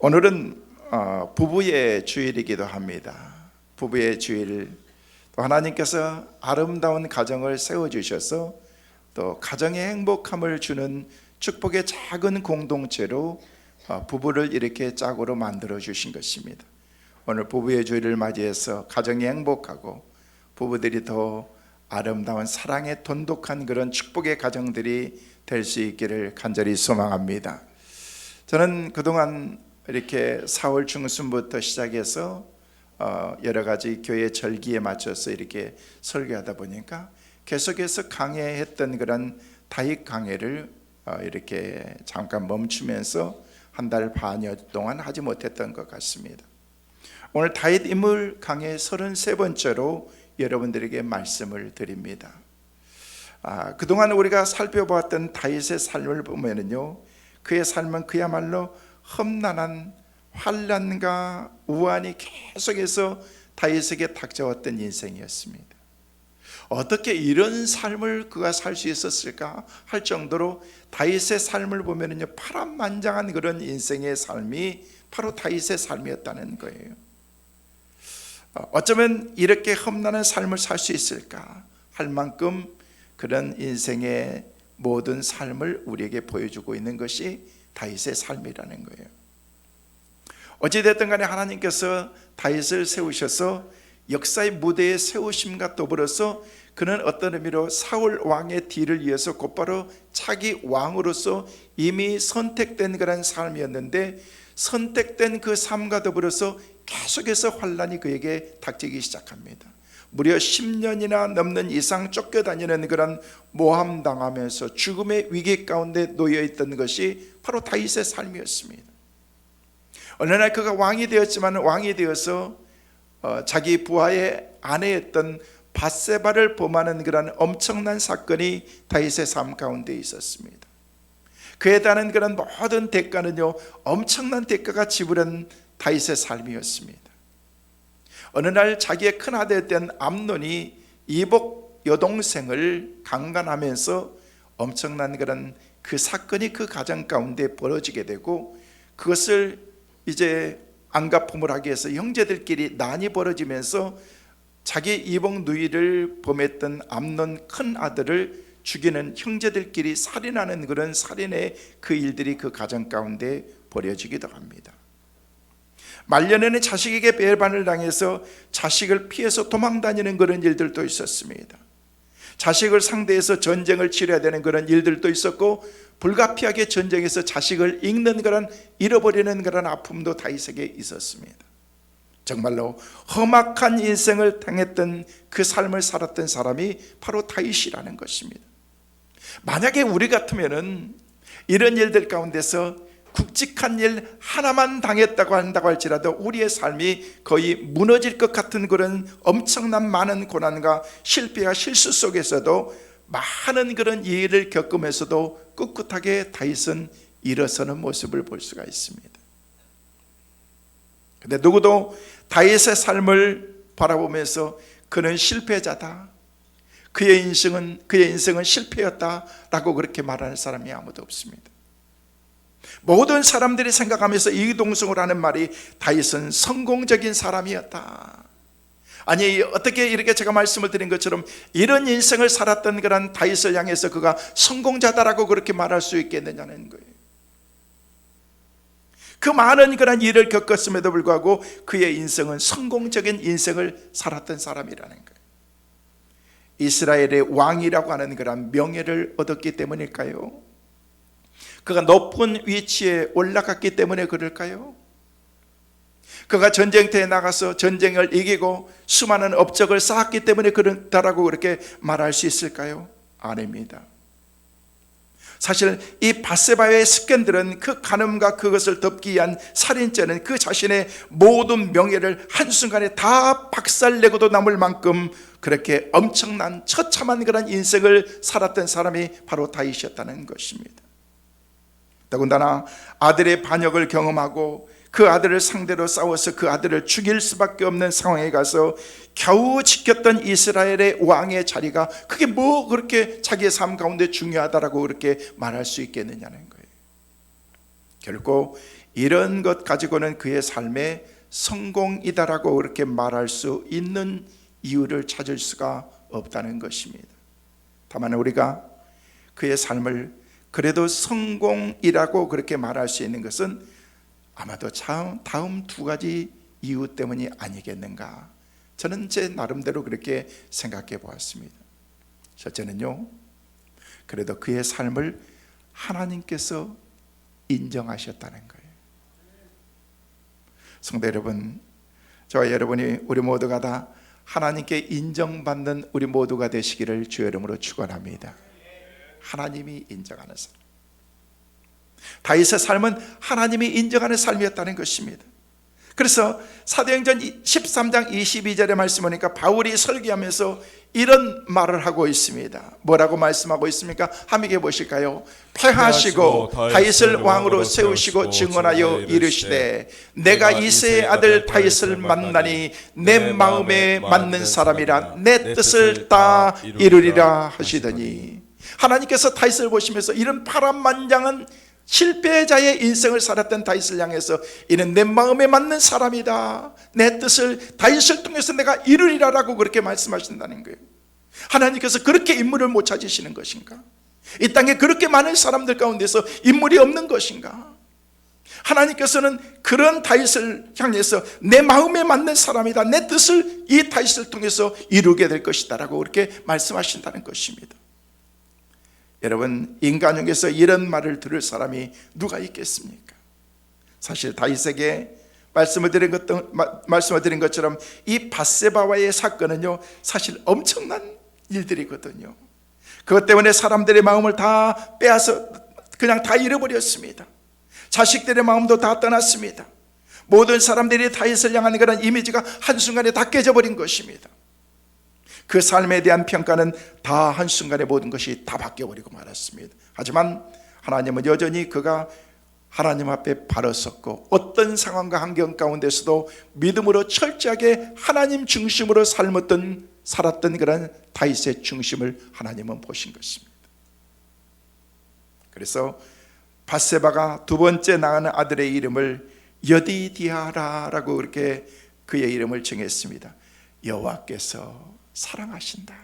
오늘은 부부의 주일이기도 합니다. 부부의 주일, 또 하나님께서 아름다운 가정을 세워주셔서 또 가정의 행복함을 주는 축복의 작은 공동체로 부부를 이렇게 짝으로 만들어 주신 것입니다. 오늘 부부의 주일을 맞이해서 가정이 행복하고 부부들이 더 아름다운 사랑의 돈독한 그런 축복의 가정들이 될 수 있기를 간절히 소망합니다. 저는 그동안 이렇게 4월 중순부터 시작해서 여러 가지 교회 절기에 맞춰서 이렇게 설교하다 보니까 계속해서 강해했던 그런 다윗 강해를 이렇게 잠깐 멈추면서 한 달 반여 동안 하지 못했던 것 같습니다. 오늘 다윗 인물 강해 33번째로 여러분들에게 말씀을 드립니다. 그동안 우리가 살펴보았던 다윗의 삶을 보면은요, 그의 삶은 그야말로 험난한 환난과 우환이 계속해서 다윗에게 닥쳐왔던 인생이었습니다. 어떻게 이런 삶을 그가 살 수 있었을까 할 정도로 다윗의 삶을 보면은요, 파란만장한 그런 인생의 삶이 바로 다윗의 삶이었다는 거예요. 어쩌면 이렇게 험난한 삶을 살 수 있을까 할 만큼 그런 인생의 모든 삶을 우리에게 보여주고 있는 것이 다윗의 삶이라는 거예요. 어찌됐든 간에 하나님께서 다윗을 세우셔서 역사의 무대에 세우심과 더불어서 그는 어떤 의미로 사울 왕의 뒤를 이어서 곧바로 차기 왕으로서 이미 선택된 그런 삶이었는데, 선택된 그 삶과 더불어서 계속해서 환난이 그에게 닥치기 시작합니다. 무려 10년이나 넘는 이상 쫓겨다니는 그런 모함당하면서 죽음의 위기 가운데 놓여있던 것이 바로 다윗의 삶이었습니다. 어느 날 그가 왕이 되었지만 왕이 되어서 자기 부하의 아내였던 밧세바를 범하는 그런 엄청난 사건이 다윗의 삶 가운데 있었습니다. 그에 따른 그런 모든 대가는요, 엄청난 대가가 지불한 다윗의 삶이었습니다. 어느 날 자기의 큰 아들이었던 암논이 이복 여동생을 강간하면서 엄청난 그런 그 사건이 그 가정 가운데 벌어지게 되고, 그것을 이제 안갚음을 하기 위해서 형제들끼리 난이 벌어지면서 자기 이복 누이를 범했던 암논 큰 아들을 죽이는 형제들끼리 살인하는 그런 살인의 그 일들이 그 가정 가운데 벌어지기도 합니다. 말년에는 자식에게 배반을 당해서 자식을 피해서 도망다니는 그런 일들도 있었습니다. 자식을 상대해서 전쟁을 치러야 되는 그런 일들도 있었고, 불가피하게 전쟁에서 자식을 잃는 그런, 잃어버리는 그런 아픔도 다윗에게 있었습니다. 정말로 험악한 인생을 당했던 그 삶을 살았던 사람이 바로 다윗이라는 것입니다. 만약에 우리 같으면은 이런 일들 가운데서 굵직한 일 하나만 당했다고 한다고 할지라도 우리의 삶이 거의 무너질 것 같은 그런 엄청난 많은 고난과 실패와 실수 속에서도 많은 그런 일을 겪으면서도 꿋꿋하게 다윗은 일어서는 모습을 볼 수가 있습니다. 근데 누구도 다윗의 삶을 바라보면서 그는 실패자다, 그의 인생은 실패였다라고 그렇게 말하는 사람이 아무도 없습니다. 모든 사람들이 생각하면서 이동성으로 하는 말이 다윗은 성공적인 사람이었다. 아니, 어떻게 이렇게 제가 말씀을 드린 것처럼 이런 인생을 살았던 그런 다윗을 향해서 그가 성공자다라고 그렇게 말할 수 있겠느냐는 거예요. 그 많은 그런 일을 겪었음에도 불구하고 그의 인생은 성공적인 인생을 살았던 사람이라는 거예요. 이스라엘의 왕이라고 하는 그런 명예를 얻었기 때문일까요? 그가 높은 위치에 올라갔기 때문에 그럴까요? 그가 전쟁터에 나가서 전쟁을 이기고 수많은 업적을 쌓았기 때문에 그렇다라고 그렇게 말할 수 있을까요? 아닙니다. 사실 이 밧세바의 습관들은 그 간음과 그것을 덮기 위한 살인죄는 그 자신의 모든 명예를 한순간에 다 박살내고도 남을 만큼 그렇게 엄청난 처참한 그런 인생을 살았던 사람이 바로 다윗이었다는 것입니다. 더군다나 아들의 반역을 경험하고 그 아들을 상대로 싸워서 그 아들을 죽일 수밖에 없는 상황에 가서 겨우 지켰던 이스라엘의 왕의 자리가 그게 뭐 그렇게 자기의 삶 가운데 중요하다라고 그렇게 말할 수 있겠느냐는 거예요. 결코 이런 것 가지고는 그의 삶의 성공이다라고 그렇게 말할 수 있는 이유를 찾을 수가 없다는 것입니다. 다만 우리가 그의 삶을 그래도 성공이라고 그렇게 말할 수 있는 것은 아마도 다음 두 가지 이유 때문이 아니겠는가, 저는 제 나름대로 그렇게 생각해 보았습니다. 첫째는요, 그래도 그의 삶을 하나님께서 인정하셨다는 거예요. 성도 여러분, 저와 여러분이 우리 모두가 다 하나님께 인정받는 우리 모두가 되시기를 주의 이름으로 축원합니다. 하나님이 인정하는 삶, 다윗의 삶은 하나님이 인정하는 삶이었다는 것입니다. 그래서 사도행전 13장 22절의 말씀 보니까 바울이 설교하면서 이런 말을 하고 있습니다. 뭐라고 말씀하고 있습니까? 함께 보실까요? 패하시고 다윗을 왕으로 세우시고 증언하여 이르시되 내가 이새의 아들 다윗을 만나니 내 마음에 맞는 사람이라 내 뜻을 다 이루리라 하시더니, 하나님께서 다윗을 보시면서 이런 파란만장한 실패자의 인생을 살았던 다윗을 향해서 이는 내 마음에 맞는 사람이다, 내 뜻을 다윗을 통해서 내가 이루리라라고 그렇게 말씀하신다는 거예요. 하나님께서 그렇게 인물을 못 찾으시는 것인가? 이 땅에 그렇게 많은 사람들 가운데서 인물이 없는 것인가? 하나님께서는 그런 다윗을 향해서 내 마음에 맞는 사람이다, 내 뜻을 이 다윗을 통해서 이루게 될 것이다 라고 그렇게 말씀하신다는 것입니다. 여러분, 인간 중에서 이런 말을 들을 사람이 누가 있겠습니까? 사실 다윗에게 말씀을 드린 것처럼 이 밧세바와의 사건은요, 사실 엄청난 일들이거든요. 그것 때문에 사람들의 마음을 다 빼앗아 그냥 다 잃어버렸습니다. 자식들의 마음도 다 떠났습니다. 모든 사람들이 다윗을 향하는 그런 이미지가 한순간에 다 깨져버린 것입니다. 그 삶에 대한 평가는 다 한순간에 모든 것이 다 바뀌어버리고 말았습니다. 하지만 하나님은 여전히 그가 하나님 앞에 바로 섰고 어떤 상황과 환경 가운데서도 믿음으로 철저하게 하나님 중심으로 살았던 그런 다윗의 중심을 하나님은 보신 것입니다. 그래서 밧세바가 두 번째 낳은 아들의 이름을 여디디아라라고 그렇게 그의 이름을 정했습니다. 여호와께서 사랑하신다.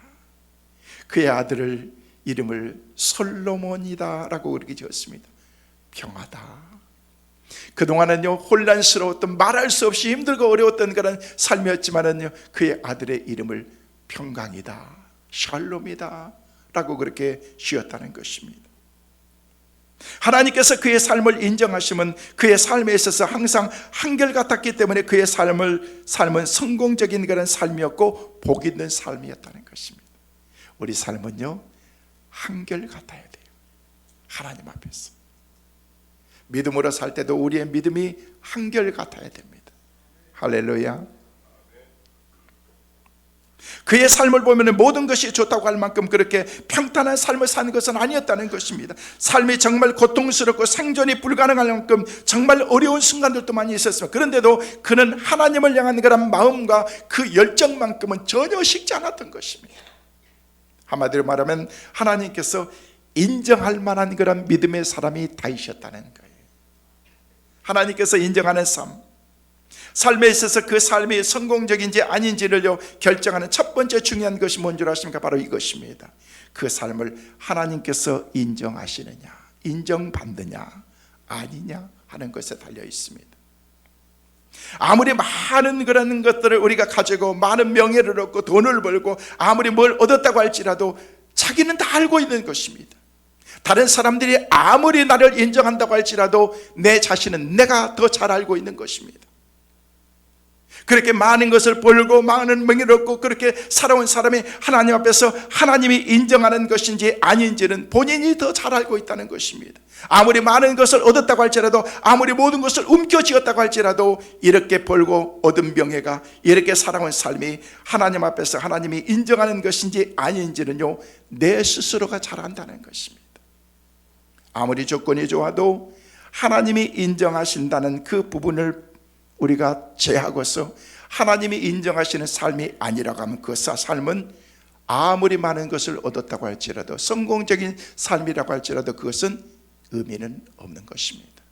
그의 아들을 이름을 솔로몬이다 라고 그렇게 지었습니다. 평하다. 그동안은요, 혼란스러웠던, 말할 수 없이 힘들고 어려웠던 그런 삶이었지만은요, 그의 아들의 이름을 평강이다, 샬롬이다 라고 그렇게 지었다는 것입니다. 하나님께서 그의 삶을 인정하시면 그의 삶에 있어서 항상 한결같았기 때문에 그의 삶은 성공적인 그런 삶이었고 복 있는 삶이었다는 것입니다. 우리 삶은요, 한결같아야 돼요. 하나님 앞에서 믿음으로 살 때도 우리의 믿음이 한결같아야 됩니다. 할렐루야. 그의 삶을 보면 모든 것이 좋다고 할 만큼 그렇게 평탄한 삶을 사는 것은 아니었다는 것입니다. 삶이 정말 고통스럽고 생존이 불가능할 만큼 정말 어려운 순간들도 많이 있었습니다. 그런데도 그는 하나님을 향한 그런 마음과 그 열정만큼은 전혀 식지 않았던 것입니다. 한마디로 말하면 하나님께서 인정할 만한 그런 믿음의 사람이 다윗이었다는 거예요. 하나님께서 인정하는 삶에 있어서 그 삶이 성공적인지 아닌지를 결정하는 첫 번째 중요한 것이 뭔 줄 아십니까? 바로 이것입니다. 그 삶을 하나님께서 인정하시느냐, 인정받느냐, 아니냐 하는 것에 달려 있습니다. 아무리 많은 그런 것들을 우리가 가지고 많은 명예를 얻고 돈을 벌고 아무리 뭘 얻었다고 할지라도 자기는 다 알고 있는 것입니다. 다른 사람들이 아무리 나를 인정한다고 할지라도 내 자신은 내가 더 잘 알고 있는 것입니다. 그렇게 많은 것을 벌고 많은 명예를 얻고 그렇게 살아온 사람이 하나님 앞에서 하나님이 인정하는 것인지 아닌지는 본인이 더 잘 알고 있다는 것입니다. 아무리 많은 것을 얻었다고 할지라도 아무리 모든 것을 움켜쥐었다고 할지라도 이렇게 벌고 얻은 명예가 이렇게 살아온 삶이 하나님 앞에서 하나님이 인정하는 것인지 아닌지는요, 내 스스로가 잘 안다는 것입니다. 아무리 조건이 좋아도 하나님이 인정하신다는 그 부분을 우리가 제하고서 하나님이 인정하시는 삶이 아니라고 하면 그 삶은 아무리 많은 것을 얻었다고 할지라도 성공적인 삶이라고 할지라도 그것은 의미는 없는 것입니다.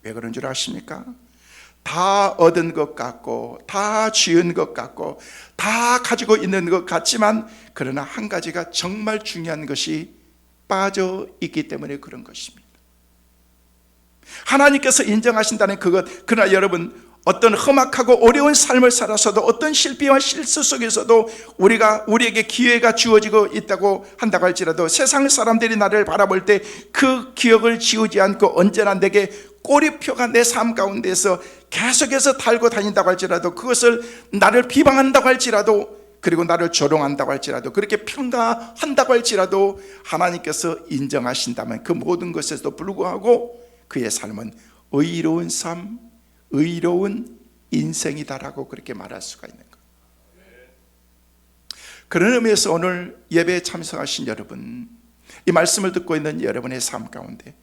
왜 그런 줄 아십니까? 다 얻은 것 같고 다 쥐은 것 같고 다 가지고 있는 것 같지만, 그러나 한 가지가 정말 중요한 것이 빠져 있기 때문에 그런 것입니다. 하나님께서 인정하신다는 그것, 그러나 여러분, 어떤 험악하고 어려운 삶을 살아서도, 어떤 실패와 실수 속에서도 우리에게 기회가 주어지고 있다고 한다고 할지라도, 세상 사람들이 나를 바라볼 때 그 기억을 지우지 않고 언제나 내게 꼬리표가 내 삶 가운데서 계속해서 달고 다닌다고 할지라도, 그것을 나를 비방한다고 할지라도, 그리고 나를 조롱한다고 할지라도, 그렇게 평가한다고 할지라도 하나님께서 인정하신다면 그 모든 것에도 불구하고 그의 삶은 의로운 삶, 의로운 인생이다라고 그렇게 말할 수가 있는 거예요. 그런 의미에서 오늘 예배에 참석하신 여러분, 이 말씀을 듣고 있는 여러분의 삶 가운데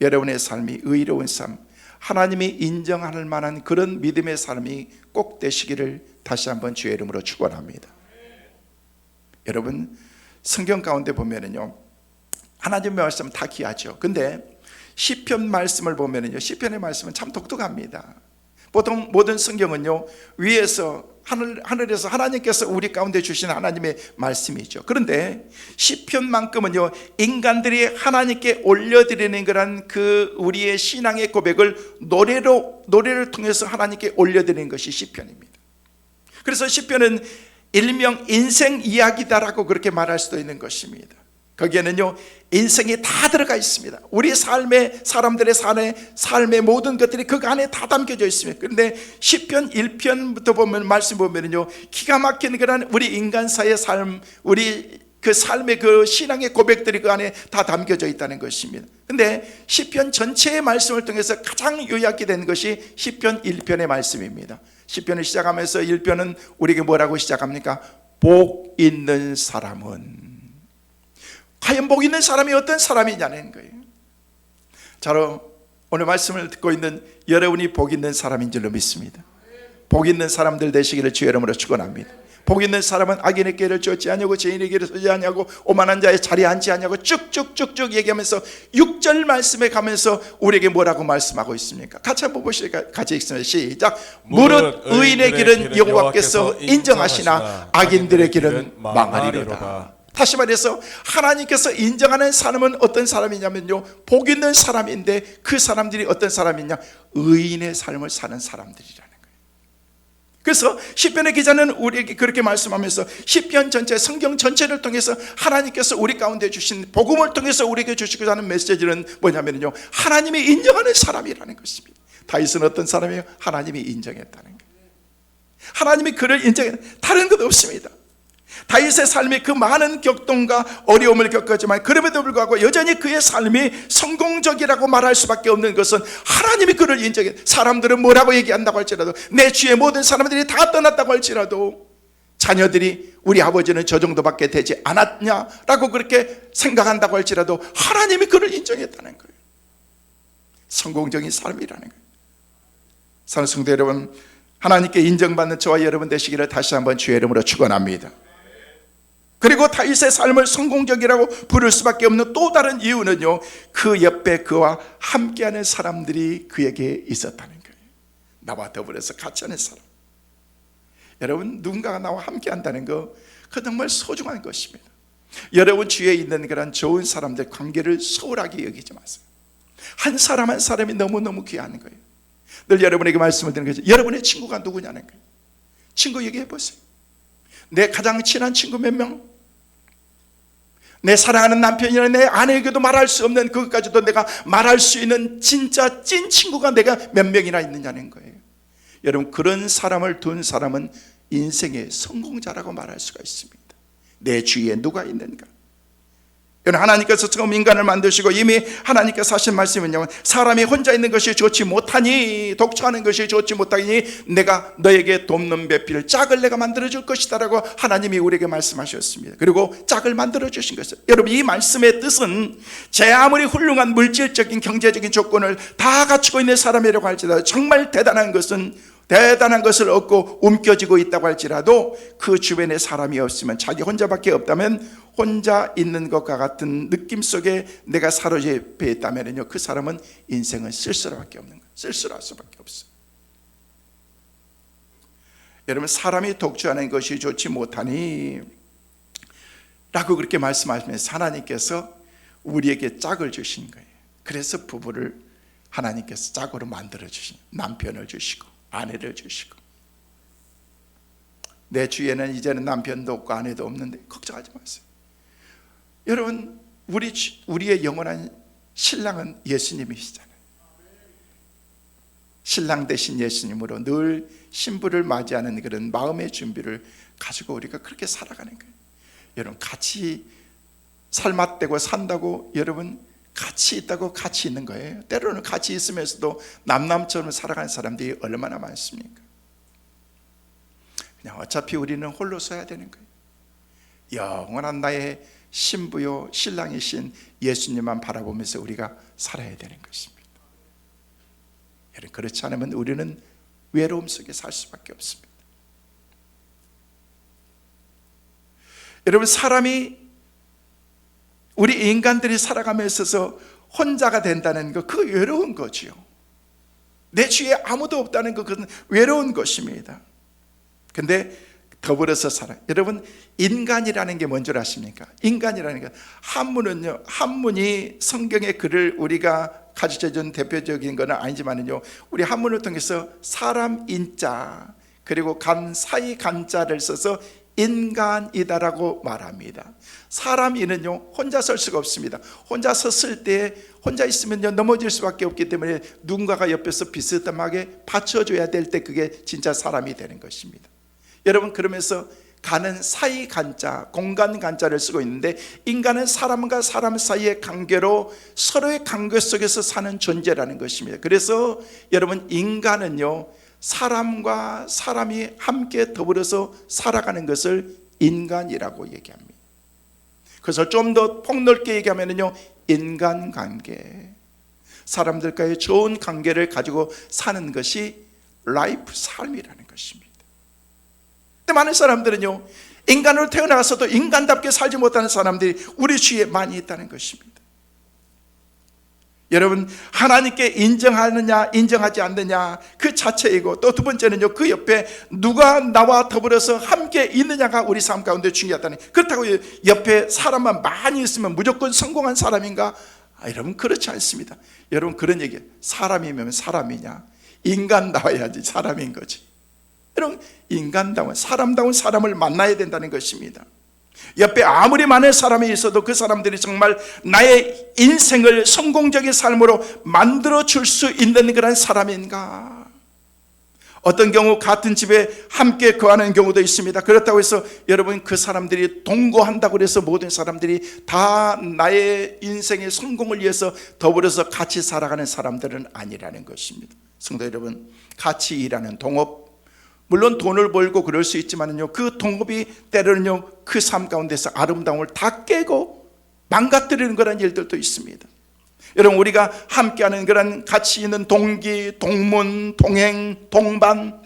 여러분의 삶이 의로운 삶, 하나님이 인정할 만한 그런 믿음의 삶이 꼭 되시기를 다시 한번 주의 이름으로 축원합니다. 여러분, 성경 가운데 보면은요, 하나님의 말씀은 다 귀하죠. 근데 시편 말씀을 보면은요, 시편의 말씀은 참 독특합니다. 보통 모든 성경은요, 위에서 하늘에서 하나님께서 우리 가운데 주신 하나님의 말씀이죠. 그런데 시편만큼은요, 인간들이 하나님께 올려드리는 그런 그 우리의 신앙의 고백을 노래를 통해서 하나님께 올려드리는 것이 시편입니다. 그래서 시편은 일명 인생 이야기다라고 그렇게 말할 수도 있는 것입니다. 거기에는요, 인생이 다 들어가 있습니다. 우리 삶의, 사람들의 삶의 모든 것들이 그 안에 다 담겨져 있습니다. 그런데 시편 1편부터 보면, 말씀 보면은요, 기가 막힌 그런 우리 인간사의 삶, 우리 그 삶의 그 신앙의 고백들이 그 안에 다 담겨져 있다는 것입니다. 근데 시편 전체의 말씀을 통해서 가장 요약이 된 것이 시편 1편의 말씀입니다. 시편을 시작하면서 1편은 우리에게 뭐라고 시작합니까? 복 있는 사람은, 과연 복 있는 사람이 어떤 사람이냐는 거예요. 자, 오늘 말씀을 듣고 있는 여러분이 복 있는 사람인 줄로 믿습니다. 복 있는 사람들 되시기를 주의 이름으로 축원합니다. 복 있는 사람은 악인의 길을 쫓지 아니하고 죄인의 길을 서지 아니하고 오만한 자의 자리에 앉지 아니하고 쭉쭉쭉쭉 얘기하면서 6절 말씀에 가면서 우리에게 뭐라고 말씀하고 있습니까? 같이 한번 보실까요? 같이 읽습니다. 시작. 무릇 의인의 길은 여호와께서 인정하시나 악인들의 길은 망하리로다. 다시 말해서 하나님께서 인정하는 사람은 어떤 사람이냐면요, 복 있는 사람인데 그 사람들이 어떤 사람이냐? 의인의 삶을 사는 사람들이라는 거예요. 그래서 시편의 기자는 우리에게 그렇게 말씀하면서 시편 전체, 성경 전체를 통해서 하나님께서 우리 가운데 주신 복음을 통해서 우리에게 주시고자 하는 메시지는 뭐냐면요, 하나님이 인정하는 사람이라는 것입니다. 다윗은 어떤 사람이에요? 하나님이 인정했다는 거예요. 하나님이 그를 인정해, 다른 것 없습니다. 다윗의 삶이 그 많은 격동과 어려움을 겪었지만 그럼에도 불구하고 여전히 그의 삶이 성공적이라고 말할 수밖에 없는 것은 하나님이 그를 인정해. 사람들은 뭐라고 얘기한다고 할지라도, 내 주위의 모든 사람들이 다 떠났다고 할지라도, 자녀들이 우리 아버지는 저 정도밖에 되지 않았냐라고 그렇게 생각한다고 할지라도 하나님이 그를 인정했다는 거예요. 성공적인 삶이라는 거예요. 사랑하는 성도 여러분, 하나님께 인정받는 저와 여러분 되시기를 다시 한번 주의 이름으로 축원합니다. 그리고 다윗의 삶을 성공적이라고 부를 수밖에 없는 또 다른 이유는요, 그 옆에 그와 함께하는 사람들이 그에게 있었다는 거예요. 나와 더불어서 같이 하는 사람. 여러분, 누군가가 나와 함께한다는 거, 그 정말 소중한 것입니다. 여러분 주위에 있는 그런 좋은 사람들 관계를 소홀하게 여기지 마세요. 한 사람 한 사람이 너무너무 귀한 거예요. 늘 여러분에게 말씀을 드리는 거죠. 여러분의 친구가 누구냐는 거예요. 친구 얘기해 보세요. 내 가장 친한 친구 몇 명? 내 사랑하는 남편이나 내 아내에게도 말할 수 없는 그것까지도 내가 말할 수 있는 진짜 찐 친구가 내가 몇 명이나 있느냐는 거예요. 여러분, 그런 사람을 둔 사람은 인생의 성공자라고 말할 수가 있습니다. 내 주위에 누가 있는가? 하나님께서 처음 인간을 만드시고 이미 하나님께서 하신 말씀은요, 사람이 혼자 있는 것이 좋지 못하니, 독처하는 것이 좋지 못하니 내가 너에게 돕는 배필 짝을 내가 만들어줄 것이다 라고 하나님이 우리에게 말씀하셨습니다. 그리고 짝을 만들어주신 것이죠. 여러분, 이 말씀의 뜻은 제 아무리 훌륭한 물질적인 경제적인 조건을 다 갖추고 있는 사람이라고 할지라도 정말 대단한 것은 대단한 것을 얻고 움켜쥐고 있다고 할지라도 그 주변에 사람이 없으면, 자기 혼자밖에 없다면, 혼자 있는 것과 같은 느낌 속에 내가 사로잡혀 있다면요, 그 사람은 인생은 쓸쓸함밖에 없는 거예요. 쓸쓸할 수밖에 없어요. 여러분, 사람이 독주하는 것이 좋지 못하니 라고 그렇게 말씀하시면서 하나님께서 우리에게 짝을 주신 거예요. 그래서 부부를 하나님께서 짝으로 만들어 주신, 남편을 주시고 아내를 주시고. 내 주위에는 이제는 남편도 없고 아내도 없는데 걱정하지 마세요. 여러분, 우리의 영원한 신랑은 예수님이시잖아요. 신랑 대신 예수님으로 늘 신부를 맞이하는 그런 마음의 준비를 가지고 우리가 그렇게 살아가는 거예요. 여러분, 같이 살맛대고 산다고 여러분 같이 있다고 같이 있는 거예요. 때로는 같이 있으면서도 남남처럼 살아가는 사람들이 얼마나 많습니까? 그냥 어차피 우리는 홀로 서야 되는 거예요. 영원한 나의 신부요 신랑이신 예수님만 바라보면서 우리가 살아야 되는 것입니다. 여러분, 그렇지 않으면 우리는 외로움 속에 살 수밖에 없습니다. 여러분, 사람이, 우리 인간들이 살아가며 있어서 혼자가 된다는 것, 그 외로운 거지요. 내 주위에 아무도 없다는 것, 그건 외로운 것입니다. 근데 더불어서 살아. 여러분, 인간이라는 게 뭔 줄 아십니까? 인간이라는 게, 한문은요, 한문이 성경의 글을 우리가 가르쳐준 대표적인 건 아니지만요, 우리 한문을 통해서 사람 인자 그리고 간 사이 간자를 써서 인간이다라고 말합니다. 사람이는요 혼자 설 수가 없습니다. 혼자 섰을 때, 혼자 있으면요 넘어질 수밖에 없기 때문에 누군가가 옆에서 비스듬하게 받쳐줘야 될 때 그게 진짜 사람이 되는 것입니다. 여러분, 그러면서 가는 사이 간자, 공간 간자를 쓰고 있는데, 인간은 사람과 사람 사이의 관계로 서로의 관계 속에서 사는 존재라는 것입니다. 그래서 여러분, 인간은요 사람과 사람이 함께 더불어서 살아가는 것을 인간이라고 얘기합니다. 그래서 좀 더 폭넓게 얘기하면요, 인간관계, 사람들과의 좋은 관계를 가지고 사는 것이 라이프, 삶이라는 것입니다. 근데 많은 사람들은요, 인간으로 태어나서도 인간답게 살지 못하는 사람들이 우리 주위에 많이 있다는 것입니다. 여러분, 하나님께 인정하느냐 인정하지 않느냐 그 자체이고, 또 두 번째는요, 그 옆에 누가 나와 더불어서 함께 있느냐가 우리 삶 가운데 중요하다는. 그렇다고 옆에 사람만 많이 있으면 무조건 성공한 사람인가? 여러분, 그렇지 않습니다. 여러분, 그런 얘기, 사람이면 사람이냐, 인간 나와야지 사람인 거지. 여러분, 인간다운, 사람다운 사람을 만나야 된다는 것입니다. 옆에 아무리 많은 사람이 있어도 그 사람들이 정말 나의 인생을 성공적인 삶으로 만들어 줄 수 있는 그런 사람인가? 어떤 경우 같은 집에 함께 거하는 경우도 있습니다. 그렇다고 해서 여러분, 그 사람들이 동거한다고 해서 모든 사람들이 다 나의 인생의 성공을 위해서 더불어서 같이 살아가는 사람들은 아니라는 것입니다. 성도 여러분, 같이 일하는 동업, 물론 돈을 벌고 그럴 수 있지만요, 그 동업이 때로는요 그 삶 가운데서 아름다움을 다 깨고 망가뜨리는 그런 일들도 있습니다. 여러분, 우리가 함께하는 그런 가치 있는 동기, 동문, 동행, 동반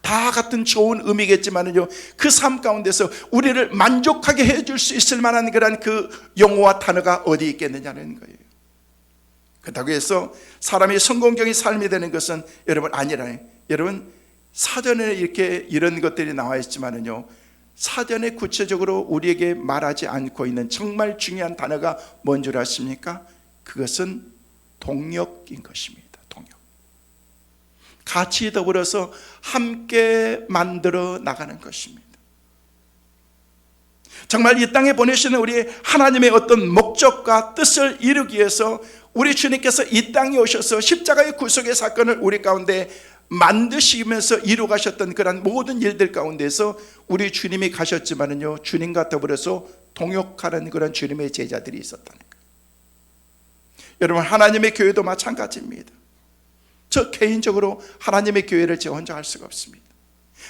다 같은 좋은 의미겠지만요, 그 삶 가운데서 우리를 만족하게 해줄 수 있을 만한 그런 그 용어와 단어가 어디 있겠느냐는 거예요. 그렇다고 해서 사람이 성공적인 삶이 되는 것은 여러분 아니라는. 여러분, 사전에 이렇게 이런 것들이 나와 있지만은요, 사전에 구체적으로 우리에게 말하지 않고 있는 정말 중요한 단어가 뭔 줄 아십니까? 그것은 동역인 것입니다. 동역. 같이 더불어서 함께 만들어 나가는 것입니다. 정말 이 땅에 보내시는 우리 하나님의 어떤 목적과 뜻을 이루기 위해서 우리 주님께서 이 땅에 오셔서 십자가의 구속의 사건을 우리 가운데 만드시면서 이루가셨던 그런 모든 일들 가운데서 우리 주님이 가셨지만은요, 주님과 더불어서 동역하는 그런 주님의 제자들이 있었다는 거예요. 여러분, 하나님의 교회도 마찬가지입니다. 저 개인적으로 하나님의 교회를 제가 혼자 할 수가 없습니다.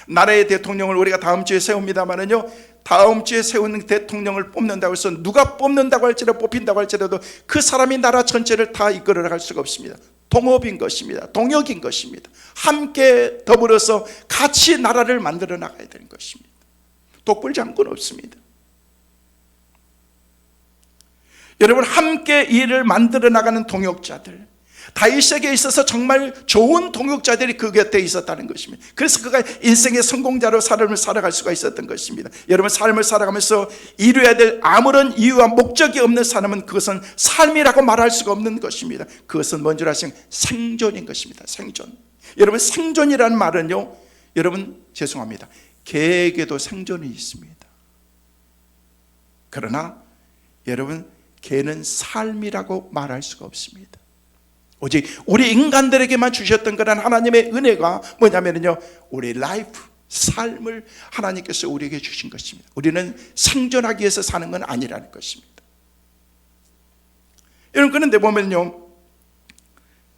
나라의 대통령을 우리가 다음 주에 세웁니다만은요, 다음 주에 세우는 대통령을 뽑는다고 해서 누가 뽑는다고 할지라도 뽑힌다고 할지라도 그 사람이 나라 전체를 다 이끌어 갈 수가 없습니다. 동업인 것입니다. 동역인 것입니다. 함께 더불어서 같이 나라를 만들어 나가야 되는 것입니다. 독불장군 없습니다. 여러분, 함께 일을 만들어 나가는 동역자들, 다윗에게 있어서 정말 좋은 동역자들이 그 곁에 있었다는 것입니다. 그래서 그가 인생의 성공자로 삶을 살아갈 수가 있었던 것입니다. 여러분, 삶을 살아가면서 이루어야 될 아무런 이유와 목적이 없는 사람은 그것은 삶이라고 말할 수가 없는 것입니다. 그것은 뭔 줄 아시면 생존인 것입니다. 생존. 여러분, 생존이라는 말은요, 여러분 죄송합니다, 개에게도 생존이 있습니다. 그러나 여러분, 개는 삶이라고 말할 수가 없습니다. 오직 우리 인간들에게만 주셨던 그런 하나님의 은혜가 뭐냐면요, 우리 라이프, 삶을 하나님께서 우리에게 주신 것입니다. 우리는 생존하기 위해서 사는 건 아니라는 것입니다. 여러분, 그런데 보면요,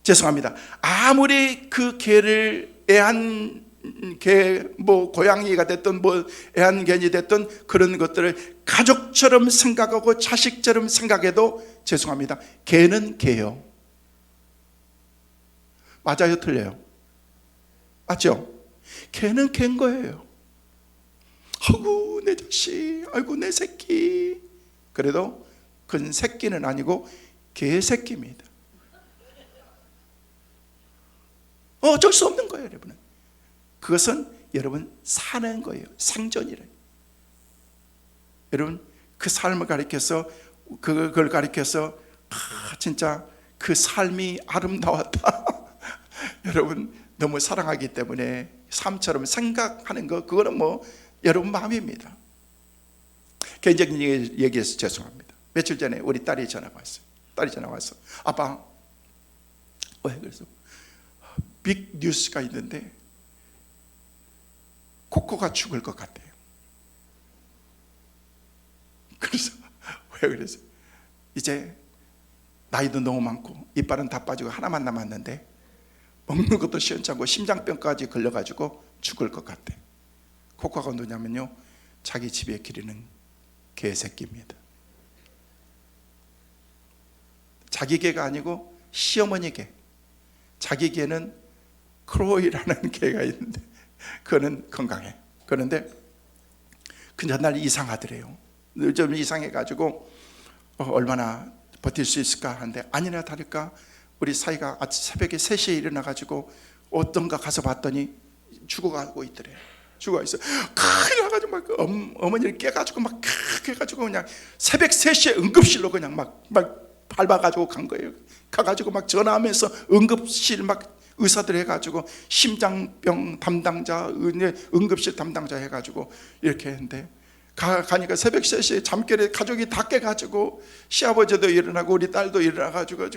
죄송합니다, 아무리 그 개를 개, 고양이가 됐든 애완견이 됐든 그런 것들을 가족처럼 생각하고 자식처럼 생각해도 죄송합니다, 개는 개요. 맞아요, 틀려요? 맞죠? 개는 개인 거예요. 아이고 내 자식, 아이고 내 새끼. 그래도 그건 새끼는 아니고 개새끼입니다. 어쩔 수 없는 거예요, 여러분은. 그것은 여러분 사는 거예요. 생존이래. 여러분, 그 삶을 가리켜서, 그걸 가리켜서 진짜 그 삶이 아름다웠다. 여러분, 너무 사랑하기 때문에 삶처럼 생각하는 거, 그거는 여러분 마음입니다. 개인적인 얘기해서 죄송합니다. 며칠 전에 우리 딸이 전화가 왔어요. 딸이 전화가 왔어. 아빠, 왜? 그래서 빅 뉴스가 있는데 코코가 죽을 것 같대요. 그래서 왜? 그래서 이제 나이도 너무 많고 이빨은 다 빠지고 하나만 남았는데 먹는 것도 시원찮고 심장병까지 걸려가지고 죽을 것 같대. 코코가 누구냐면요, 자기 집에 기르는 개새끼입니다. 자기 개가 아니고 시어머니 개. 자기 개는 크로이라는 개가 있는데 그거는 건강해. 그런데 그 전날 이상하더래요. 좀 이상해가지고 얼마나 버틸 수 있을까 하는데 아니나 다를까 우리 사이가 새벽에 3시에 일어나가지고 어떤가 가서 봤더니 죽어가고 있더래요. 죽어 있어. 큰일 나가지고 막 어머니를 깨가지고 막 해가지고 그냥 새벽 3시에 응급실로 그냥 막 밟아가지고 간 거예요. 가가지고 막 전화하면서 응급실 막 의사들 해가지고 심장병 담당자, 응급실 담당자 해가지고 이렇게 했는데 가니까 새벽 3시에 잠결에 가족이 다 깨가지고 시아버지도 일어나고 우리 딸도 일어나가지고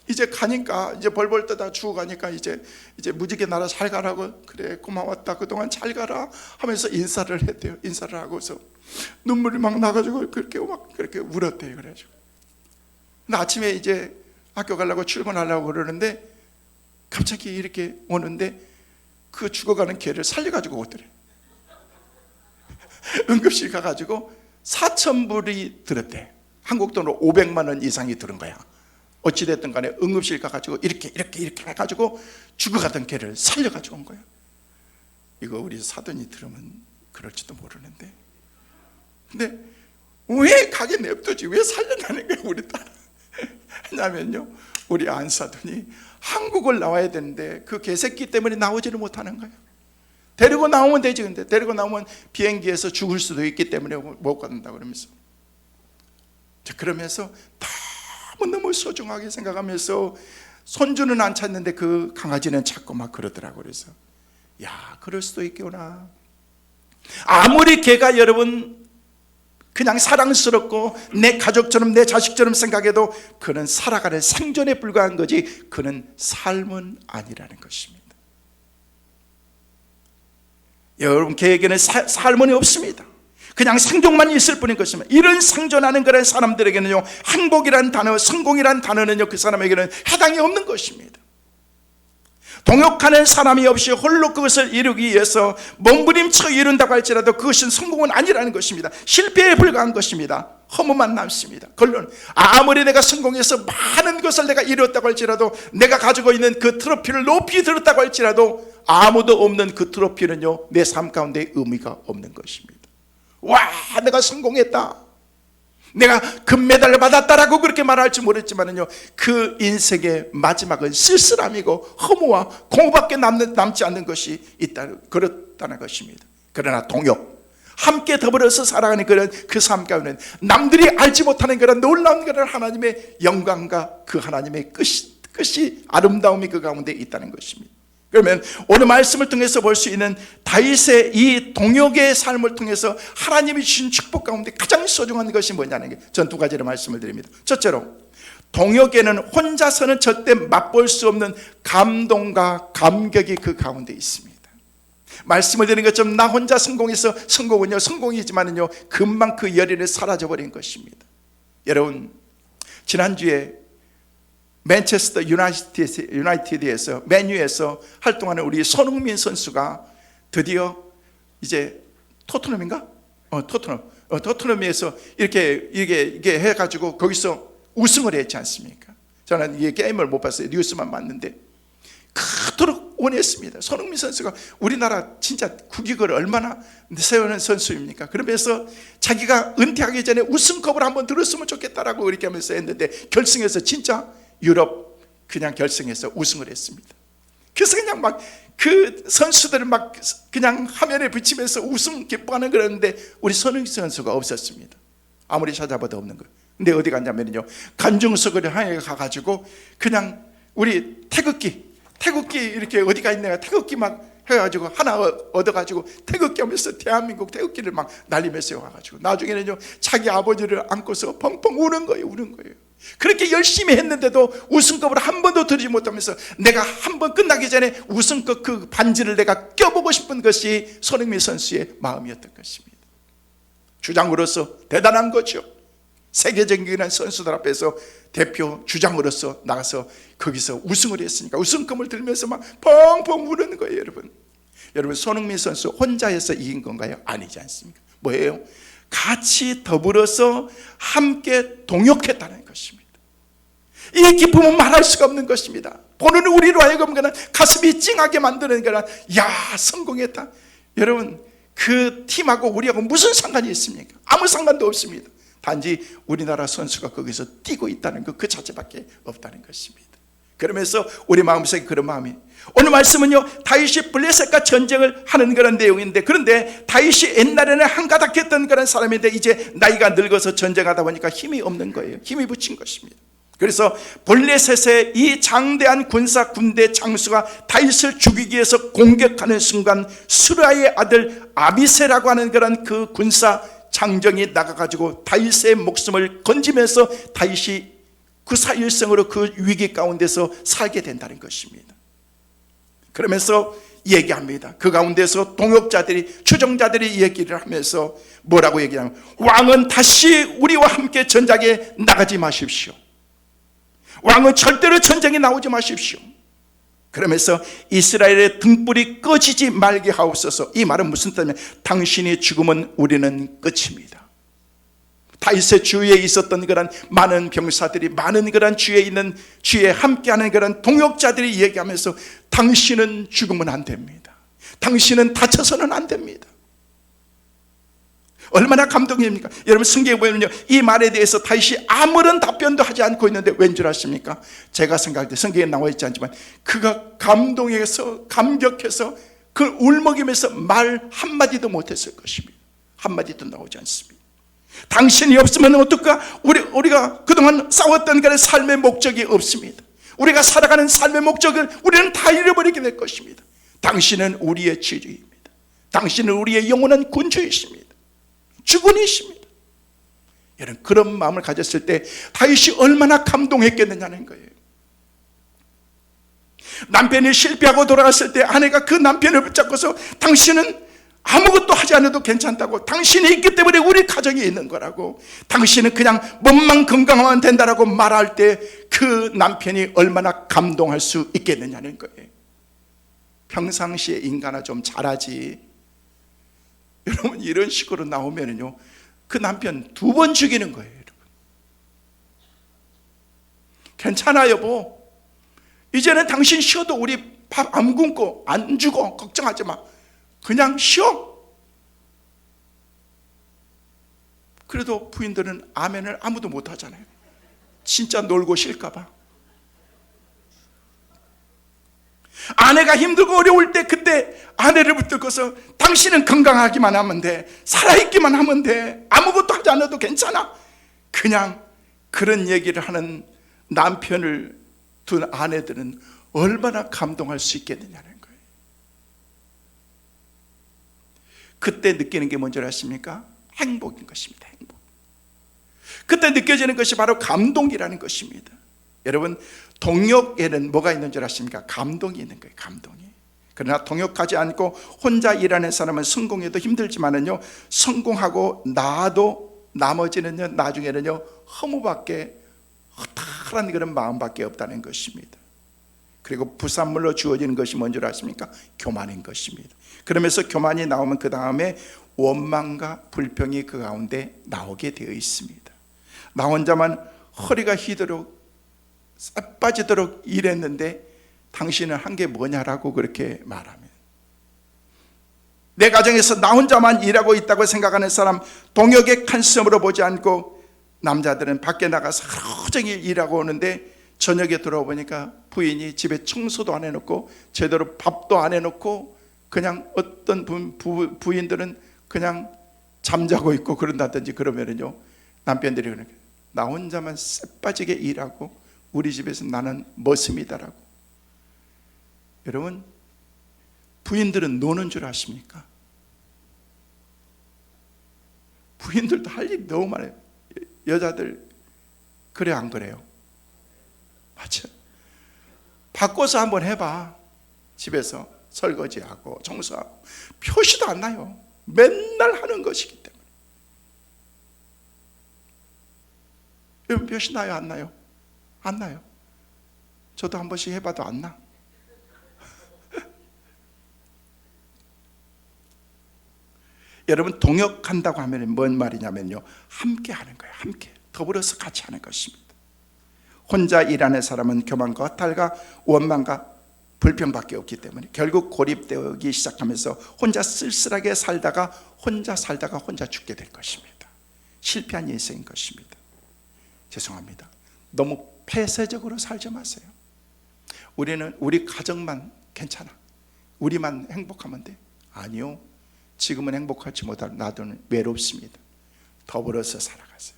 이제 가니까 이제 벌벌 떠다 죽어가니까 이제 무지개 나라 잘 가라고, 그래 고마웠다 그동안 잘 가라 하면서 인사를 했대요. 인사를 하고서 눈물이 막 나가지고 그렇게 울었대요. 그래가지고 근데 아침에 이제 학교 가려고 출근하려고 그러는데 갑자기 이렇게 오는데 그 죽어가는 개를 살려가지고 오더래. 응급실 가가지고 4,000불이 들었대. 한국 돈으로 500만 원 이상이 들은 거야. 어찌됐든 간에 응급실 가가지고 이렇게 해가지고 죽어가던 개를 살려가지고 온 거야. 이거 우리 사돈이 들으면 그럴지도 모르는데, 근데 왜 가게 냅두지? 왜 살려나는 거야 우리 딸? 왜냐면요, 우리 안사돈이 한국을 나와야 되는데 그 개새끼 때문에 나오지를 못하는 거예요. 데리고 나오면 되지. 근데 데리고 나오면 비행기에서 죽을 수도 있기 때문에 못 간다 그러면서, 그러면서 너무 소중하게 생각하면서 손주는 안 찾는데 그 강아지는 찾고 막 그러더라고요. 그래서 야, 그럴 수도 있구나. 아무리 개가 여러분 그냥 사랑스럽고 내 가족처럼 내 자식처럼 생각해도 그는 살아가는 생존에 불과한 거지 그는 삶은 아니라는 것입니다. 여러분, 개에게는 삶은 없습니다. 그냥 생존만 있을 뿐인 것입니다. 이런 생존하는 그런 사람들에게는요, 행복이라는 단어, 성공이라는 단어는요, 그 사람에게는 해당이 없는 것입니다. 동역하는 사람이 없이 홀로 그것을 이루기 위해서 몸부림쳐 이룬다고 할지라도 그것은 성공은 아니라는 것입니다. 실패에 불과한 것입니다. 허무만 남습니다. 결론, 아무리 내가 성공해서 많은 것을 내가 이루었다고 할지라도, 내가 가지고 있는 그 트로피를 높이 들었다고 할지라도 아무도 없는 그 트로피는요, 내 삶 가운데 의미가 없는 것입니다. 와, 내가 성공했다, 내가 금메달을 받았다라고 그렇게 말할지 모르겠지만요, 그 인생의 마지막은 쓸쓸함이고 허무와 공허밖에 남지 않는 것이 그렇다는 것입니다. 그러나 동역, 함께 더불어서 살아가는 그 삶 가운데는 남들이 알지 못하는 그런 놀라운 그런 하나님의 영광과 그 하나님의 끝이 아름다움이 그 가운데 있다는 것입니다. 그러면 오늘 말씀을 통해서 볼 수 있는 다윗의 이 동역의 삶을 통해서 하나님이 주신 축복 가운데 가장 소중한 것이 뭐냐는 게, 전 두 가지로 말씀을 드립니다. 첫째로, 동역에는 혼자서는 절대 맛볼 수 없는 감동과 감격이 그 가운데 있습니다. 말씀을 드리는 것처럼 나 혼자 성공해서 성공은요, 성공이지만은요, 금방 그 열의는 사라져버린 것입니다. 여러분, 지난주에 맨체스터 유나이티드에서, 맨유에서 활동하는 우리 손흥민 선수가 드디어 이제 토트넘인가? 토트넘에서 이렇게 해가지고 거기서 우승을 했지 않습니까? 저는 이 게임을 못 봤어요. 뉴스만 봤는데 그토록 원했습니다. 손흥민 선수가 우리나라 진짜 국익을 얼마나 세우는 선수입니까? 그러면서 자기가 은퇴하기 전에 우승컵을 한번 들었으면 좋겠다라고 그렇게 하면서 했는데, 결승에서 진짜 유럽 그냥 결승에서 우승을 했습니다. 그래서 그냥 막 그 선수들을 막 그냥 화면에 비치면서 우승 기뻐하는 그러는데 우리 손흥민 선수가 없었습니다. 아무리 찾아봐도 없는 거예요. 근데 어디 갔냐면요, 관중석을 향해 가가지고 그냥 우리 태극기 이렇게 어디가 있냐, 태극기 막 해가지고 하나 얻어가지고 태극기 하면서 대한민국 태극기를 막 날리면서 와가지고 나중에는요, 자기 아버지를 안고서 펑펑 우는 거예요. 그렇게 열심히 했는데도 우승컵을 한 번도 들지 못하면서, 내가 한 번 끝나기 전에 우승컵 그 반지를 내가 껴보고 싶은 것이 손흥민 선수의 마음이었던 것입니다. 주장으로서 대단한 거죠. 세계적인 선수들 앞에서 대표 주장으로서 나가서 거기서 우승을 했으니까 우승컵을 들면서 막 펑펑 우는 거예요. 여러분, 손흥민 선수 혼자 해서 이긴 건가요? 아니지 않습니까? 뭐예요? 같이 더불어서 함께 동역했다는 것입니다. 이 기쁨은 말할 수가 없는 것입니다. 보는 우리로 하여금 그냥 가슴이 찡하게 만드는 거라, 야, 성공했다. 여러분, 그 팀하고 우리하고 무슨 상관이 있습니까? 아무 상관도 없습니다. 단지 우리나라 선수가 거기서 뛰고 있다는 것, 그 자체밖에 없다는 것입니다. 그러면서 우리 마음속에 그런 마음이, 오늘 말씀은요, 다윗이 블레셋과 전쟁을 하는 그런 내용인데, 그런데 다윗이 옛날에는 한가닥했던 그런 사람인데 이제 나이가 늙어서 전쟁하다 보니까 힘이 없는 거예요. 힘이 붙인 것입니다. 그래서 블레셋의 이 장대한 군대 장수가 다윗을 죽이기 위해서 공격하는 순간, 수라의 아들 아비새라고 하는 그런 그 군사 장정이 나가가지고 다윗의 목숨을 건지면서 다윗이 구사일성으로 그 위기 가운데서 살게 된다는 것입니다. 그러면서 얘기합니다. 그 가운데서 동역자들이, 추종자들이 얘기를 하면서 뭐라고 얘기하냐면, 왕은 다시 우리와 함께 전장에 나가지 마십시오. 왕은 절대로 전쟁에 나오지 마십시오. 그러면서 이스라엘의 등불이 꺼지지 말게 하옵소서. 이 말은 무슨 뜻이냐면, 당신이 죽으면 우리는 끝입니다. 다윗의 주위에 있었던 그런 많은 병사들이, 많은 그런 주위에 함께하는 그런 동역자들이 얘기하면서, 당신은 죽으면 안 됩니다. 당신은 다쳐서는 안 됩니다. 얼마나 감동입니까? 여러분, 성경에 보면요, 이 말에 대해서 다윗이 아무런 답변도 하지 않고 있는데 왠 줄 아십니까? 제가 생각할 때 성경에 나와 있지 않지만 그가 감동해서, 감격해서 그 울먹이면서 말 한마디도 못했을 것입니다. 한마디도 나오지 않습니다. 당신이 없으면 어떨까? 우리가 그동안 싸웠던 그런 삶의 목적이 없습니다. 우리가 살아가는 삶의 목적을 우리는 다 잃어버리게 될 것입니다. 당신은 우리의 지주입니다. 당신은 우리의 영원한 군주이십니다. 주군이십니다. 여러분, 그런 마음을 가졌을 때 다윗이 얼마나 감동했겠느냐는 거예요. 남편이 실패하고 돌아갔을 때 아내가 그 남편을 붙잡고서, 당신은 아무것도 하지 않아도 괜찮다고, 당신이 있기 때문에 우리 가정이 있는 거라고, 당신은 그냥 몸만 건강하면 된다라고 말할 때 그 남편이 얼마나 감동할 수 있겠느냐는 거예요. 평상시에 인간아 좀 잘하지. 여러분 이런 식으로 나오면은요 그 남편 2번 죽이는 거예요. 여러분 괜찮아 여보, 이제는 당신 쉬어도 우리 밥 안 굶고 안 죽어. 걱정하지 마. 그냥 쉬어. 그래도 부인들은 아멘을 아무도 못 하잖아요. 진짜 놀고 쉴까 봐. 아내가 힘들고 어려울 때 그때 아내를 붙들고서 당신은 건강하기만 하면 돼, 살아있기만 하면 돼, 아무것도 하지 않아도 괜찮아. 그냥 그런 얘기를 하는 남편을 둔 아내들은 얼마나 감동할 수 있겠느냐는 거예요. 그때 느끼는 게 뭔지 아십니까? 행복인 것입니다. 행복. 그때 느껴지는 것이 바로 감동이라는 것입니다. 여러분 동역에는 뭐가 있는 줄 아십니까? 감동이 있는 거예요. 감동이. 그러나 동역하지 않고 혼자 일하는 사람은 성공해도 힘들지만은요, 성공하고 나도 나머지는요 나중에는요 허무밖에, 허탈한 그런 마음밖에 없다는 것입니다. 그리고 부산물로 주어지는 것이 뭔지 아십니까? 교만인 것입니다. 그러면서 교만이 나오면 그 다음에 원망과 불평이 그 가운데 나오게 되어 있습니다. 나 혼자만 허리가 휘도록 빠지도록 일했는데 당신은 한 게 뭐냐라고 그렇게 말하면, 내 가정에서 나 혼자만 일하고 있다고 생각하는 사람 동역의 관점으로 보지 않고, 남자들은 밖에 나가서 하루 종일 일하고 오는데 저녁에 들어오니까 부인이 집에 청소도 안 해놓고 제대로 밥도 안 해놓고 그냥 어떤 부인들은 그냥 잠자고 있고 그런다든지 그러면은요 남편들이 그러니까 나 혼자만 쎄빠지게 일하고 우리 집에서 나는 머슴이다라고. 여러분 부인들은 노는 줄 아십니까? 부인들도 할 일이 너무 많아요. 여자들 그래 안 그래요? 맞죠? 바꿔서 한번 해봐. 집에서 설거지하고 청소하고 표시도 안 나요. 맨날 하는 것이기 때문에. 여러분 표시 나요 안 나요? 안 나요. 저도 한 번씩 해봐도 안 나. 여러분 동역한다고 하면 뭔 말이냐면요, 함께 하는 거예요. 함께 더불어서 같이 하는 것입니다. 혼자 일하는 사람은 교만과 허탈과 원망과 불평밖에 없기 때문에 결국 고립되기 시작하면서 혼자 쓸쓸하게 살다가 혼자 죽게 될 것입니다. 실패한 인생인 것입니다. 죄송합니다. 너무 폐쇄적으로 살지 마세요. 우리는 우리 가정만 괜찮아, 우리만 행복하면 돼. 아니요, 지금은 행복하지 못할 나도는 외롭습니다. 더불어서 살아가세요.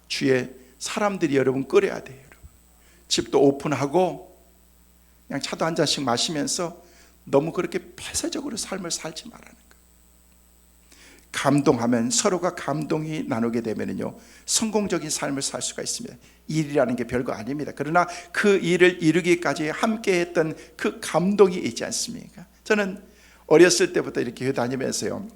주위에 사람들이 여러분 끌어야 돼요. 여러분 집도 오픈하고 그냥 차도 한 잔씩 마시면서 너무 그렇게 폐쇄적으로 삶을 살지 말라는 거예요. 감동하면, 서로가 감동이 나누게 되면요 성공적인 삶을 살 수가 있습니다. 일이라는 게 별거 아닙니다. 그러나 그 일을 이루기까지 함께 했던 그 감동이 있지 않습니까? 저는 어렸을 때부터 이렇게 교회 다니면서요,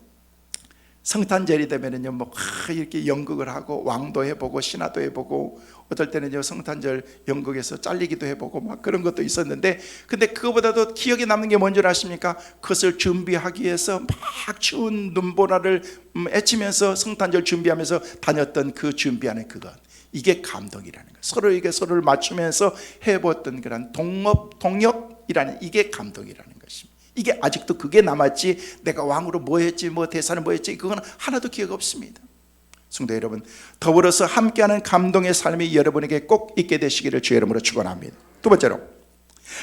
성탄절이 되면은요 뭐 이렇게 연극을 하고 왕도 해보고 신화도 해보고 어떨 때는요 성탄절 연극에서 잘리기도 해보고 막 그런 것도 있었는데, 근데 그거보다도 기억에 남는 게 뭔지 아십니까? 그것을 준비하기 위해서 막 추운 눈보라를 애치면서 성탄절 준비하면서 다녔던 그 준비하는 그것, 이게 감동이라는 거예요. 서로에게 서로를 맞추면서 해봤던 그런 동역이라는, 이게 감동이라는 것입니다. 이게 아직도 그게 남았지, 내가 왕으로 뭐 했지, 뭐 대사는 뭐 했지, 그건 하나도 기억 없습니다. 성도 여러분, 더불어서 함께하는 감동의 삶이 여러분에게 꼭 있게 되시기를 주의 이름으로 축원합니다. 두 번째로,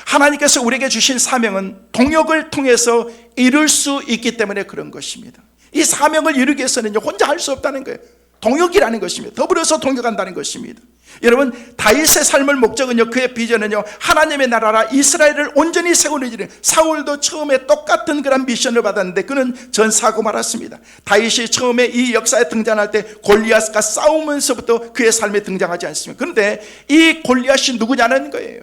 하나님께서 우리에게 주신 사명은 동역을 통해서 이룰 수 있기 때문에 그런 것입니다. 이 사명을 이루기 위해서는 혼자 할 수 없다는 거예요. 동역이라는 것입니다. 더불어서 동역한다는 것입니다. 여러분 다윗의 삶의 목적은요, 그의 비전은요, 하나님의 나라라 이스라엘을 온전히 세우는 일이에요. 사울도 처음에 똑같은 그런 미션을 받았는데 그는 전사하고 말았습니다. 다윗이 처음에 이 역사에 등장할 때 골리앗과 싸우면서부터 그의 삶에 등장하지 않습니까? 그런데 이 골리앗이 누구냐는 거예요.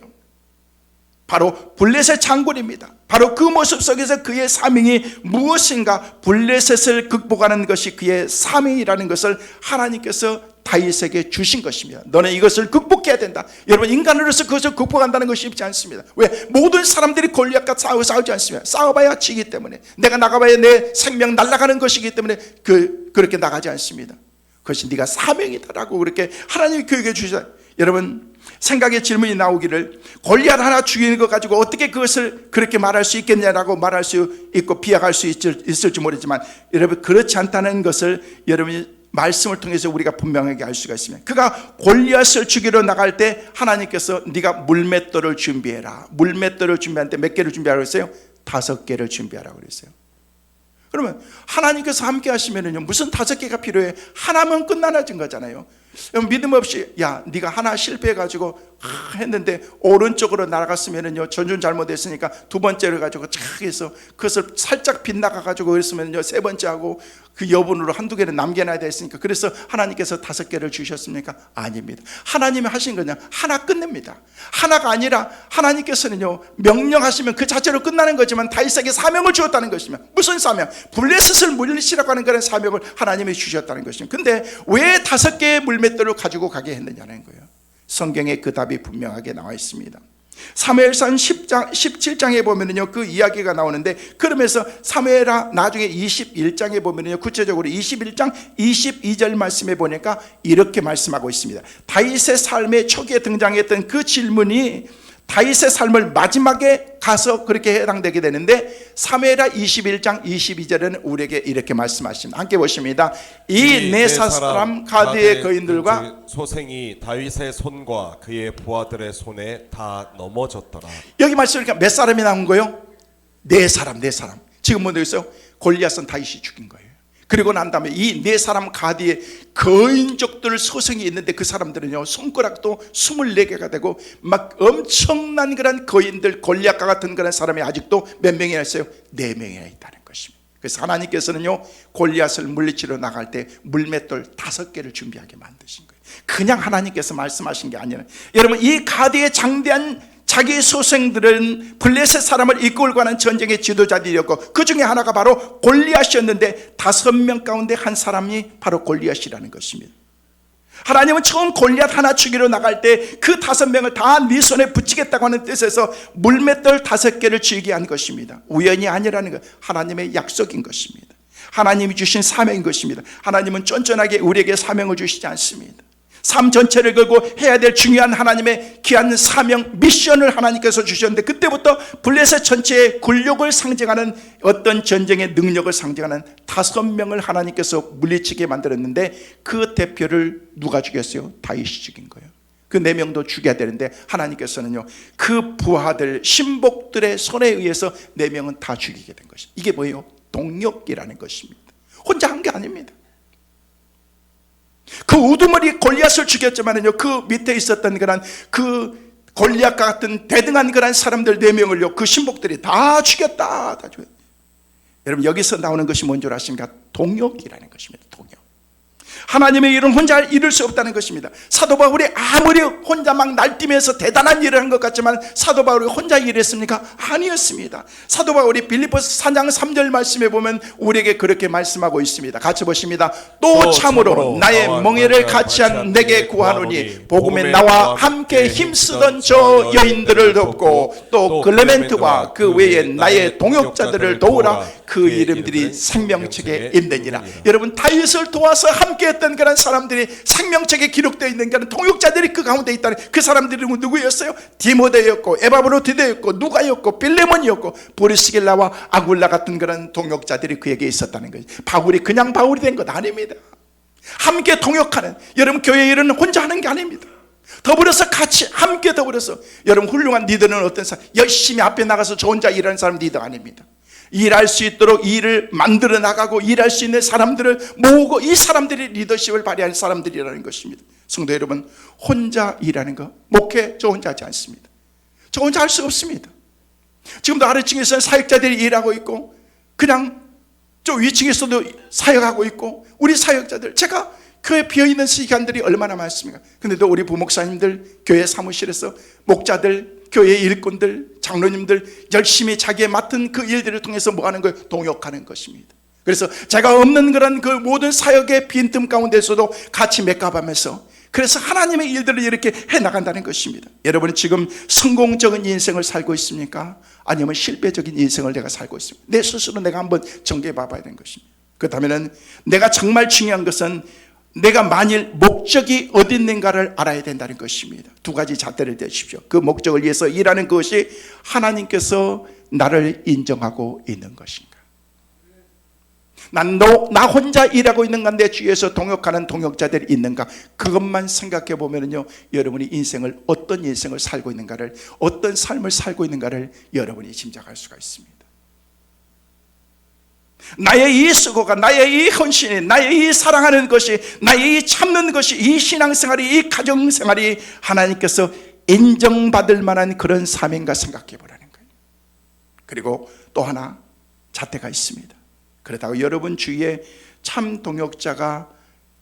바로 블레셋 장군입니다. 바로 그 모습 속에서 그의 사명이 무엇인가, 블레셋을 극복하는 것이 그의 사명이라는 것을 하나님께서 다윗에게 주신 것입니다. 너는 이것을 극복해야 된다. 여러분, 인간으로서 그것을 극복한다는 것이 쉽지 않습니다. 왜? 모든 사람들이 골리앗과 싸우지 않습니다. 싸워봐야 지기 때문에, 내가 나가봐야 내 생명 날아가는 것이기 때문에 그렇게 나가지 않습니다. 그것이 네가 사명이다라고 그렇게 하나님이 교육해 주셔서, 여러분, 생각의 질문이 나오기를, 골리앗 하나 죽이는 것 가지고 어떻게 그것을 그렇게 말할 수 있겠냐라고 말할 수 있고 비약할 수 있을지 모르지만, 여러분, 그렇지 않다는 것을 여러분이 말씀을 통해서 우리가 분명하게 알 수가 있습니다. 그가 골리앗을 죽이러 나갈 때 하나님께서 네가 물맷돌을 준비해라. 물맷돌을 준비하는데 몇 개를 준비하라고 했어요? 5개를 준비하라고 그랬어요. 그러면 하나님께서 함께 하시면은요, 무슨 5개가 필요해? 하나면 끝나는 거잖아요. 믿음 없이, 야, 네가 하나 실패해가지고 했는데 오른쪽으로 날아갔으면은요, 전준 잘못했으니까 2번째를 가지고 착 해서 그것을 살짝 빗나가가지고 그랬으면요, 3번째 하고 그 여분으로 1-2개는 남겨놔야 됐으니까, 그래서 하나님께서 5개를 주셨습니까? 아닙니다. 하나님이 하신 거냐? 하나 끝냅니다. 하나가 아니라 하나님께서는요, 명령하시면 그 자체로 끝나는 거지만 다윗에게 사명을 주었다는 것이면, 무슨 사명? 블레셋을 물리치라고 하는 그런 사명을 하나님이 주셨다는 것입니다. 근데 왜 5개의 물맷돌을 가지고 가게 했느냐는 거예요. 성경에 그 답이 분명하게 나와 있습니다. 사무엘상 17장에 보면은요, 그 이야기가 나오는데, 그러면서 사무엘하 나중에 21장에 보면은요, 구체적으로 21장 22절 말씀에 보니까 이렇게 말씀하고 있습니다. 다윗의 삶의 초기에 등장했던 그 질문이 다윗의 삶을 마지막에 가서 그렇게 해당되게 되는데, 사무엘하 21장 22절에는 우리에게 이렇게 말씀하십니다. 함께 보십니다. 이 네 사람 가드의 거인들과 소생이 다윗의 손과 그의 부하들의 손에 다 넘어졌더라. 여기 말씀이니까 몇 사람이 나온 거예요? 4사람. 지금 뭐되어 있어요? 골리앗은 다윗이 죽인 거예요. 그리고 난 다음에 이 4사람 가디의 거인족들 소생이 있는데, 그 사람들은요, 손가락도 24개가 되고 막 엄청난 그런 거인들, 골리앗과 같은 그런 사람이 아직도 몇 명이나 있어요? 4명이나 있다는 것입니다. 그래서 하나님께서는요, 골리앗을 물리치러 나갈 때 물맷돌 5개를 준비하게 만드신 거예요. 그냥 하나님께서 말씀하신 게 아니라, 여러분, 이 가디의 장대한 자기 소생들은 블레셋 사람을 이끌고 가는 전쟁의 지도자들이었고, 그 중에 하나가 바로 골리앗이었는데 5명 가운데 한 사람이 바로 골리앗이라는 것입니다. 하나님은 처음 골리앗 하나 죽이러 나갈 때 그 5명을 다 네 손에 붙이겠다고 하는 뜻에서 물맷돌 5개를 쥐게 한 것입니다. 우연이 아니라는 것, 하나님의 약속인 것입니다. 하나님이 주신 사명인 것입니다. 하나님은 쫀쫀하게 우리에게 사명을 주시지 않습니다. 삶 전체를 걸고 해야 될 중요한 하나님의 귀한 사명, 미션을 하나님께서 주셨는데, 그때부터 블레셋 전체의 굴욕을 상징하는 어떤 전쟁의 능력을 상징하는 5명을 하나님께서 물리치게 만들었는데, 그 대표를 누가 죽였어요? 다윗이 죽인 거예요. 그 4명도 죽여야 되는데 하나님께서는요, 그 부하들, 신복들의 손에 의해서 4명은 다 죽이게 된 것입니다. 이게 뭐예요? 동력이라는 것입니다. 혼자 한 게 아닙니다. 그 우두머리 골리앗을 죽였지만은요, 그 밑에 있었던 그런 그 골리앗과 같은 대등한 그런 사람들 4명을요, 그 신복들이 다 죽였다. 여러분, 여기서 나오는 것이 뭔 줄 아십니까? 동력이라는 것입니다. 동력. 하나님의 일은 혼자 이룰 수 없다는 것입니다. 사도 바울이 아무리 혼자 막 날뛰면서 대단한 일을 한 것 같지만, 사도 바울이 혼자 일했습니까? 아니었습니다. 사도 바울이 빌립보서 4장 3절 말씀에 보면 우리에게 그렇게 말씀하고 있습니다. 같이 보십니다. 또 참으로 나의 멍에를 같이 한 내게 구하노니, 복음에 나와 함께 힘쓰던 저 여인들을 돕고, 또 클레멘트와 그 외에 나의 동역자들을 도우라. 그 이름들이 생명책에 있느니라. 여러분, 다윗을 도와서 함께 했던 그런 사람들이 생명책에 기록되어 있는 그런 동역자들이 그 가운데 있다는, 그 사람들이 누구였어요? 디모데였고, 에바브로디데였고, 누가였고, 빌레몬이었고, 보리스길라와 아굴라 같은 그런 동역자들이 그에게 있었다는 거예요. 바울이 그냥 바울이 된 것 아닙니다. 함께 동역하는, 여러분, 교회 일은 혼자 하는 게 아닙니다. 더불어서 같이 함께 더불어서, 여러분, 훌륭한 리더는 어떤 사람? 열심히 앞에 나가서 저 혼자 일하는 사람 리더 아닙니다. 일할 수 있도록 일을 만들어 나가고 일할 수 있는 사람들을 모으고, 이 사람들이 리더십을 발휘하는 사람들이라는 것입니다. 성도 여러분, 혼자 일하는 거, 목회 저 혼자 하지 않습니다. 저 혼자 할 수 없습니다. 지금도 아래층에서는 사역자들이 일하고 있고, 그냥 저 위층에서도 사역하고 있고, 우리 사역자들, 제가 그 비어있는 시간들이 얼마나 많습니까? 근데도 우리 부목사님들, 교회 사무실에서 목자들, 교회 일꾼들, 장로님들 열심히 자기의 맡은 그 일들을 통해서 뭐 하는 거예요? 동역하는 것입니다. 그래서 제가 없는 그런 그 모든 사역의 빈틈 가운데서도 같이 맥가하면서 그래서 하나님의 일들을 이렇게 해나간다는 것입니다. 여러분은 지금 성공적인 인생을 살고 있습니까? 아니면 실패적인 인생을 내가 살고 있습니까? 내 스스로 내가 한번 정죄해 봐야 되는 것입니다. 그렇다면 내가 정말 중요한 것은 내가 만일 목적이 어디 있는가를 알아야 된다는 것입니다. 두 가지 잣대를 대십시오. 그 목적을 위해서 일하는 것이 하나님께서 나를 인정하고 있는 것인가? 나 혼자 일하고 있는가? 내 주위에서 동역하는 동역자들이 있는가? 그것만 생각해 보면요, 여러분이 인생을 어떤 인생을 살고 있는가를, 어떤 삶을 살고 있는가를 여러분이 짐작할 수가 있습니다. 나의 이 수고가, 나의 이 헌신이, 나의 이 사랑하는 것이, 나의 이 참는 것이, 이 신앙생활이, 이 가정생활이 하나님께서 인정받을 만한 그런 삶인가 생각해 보라는 거예요. 그리고 또 하나 잣대가 있습니다. 그러다가 여러분 주위에 참 동역자가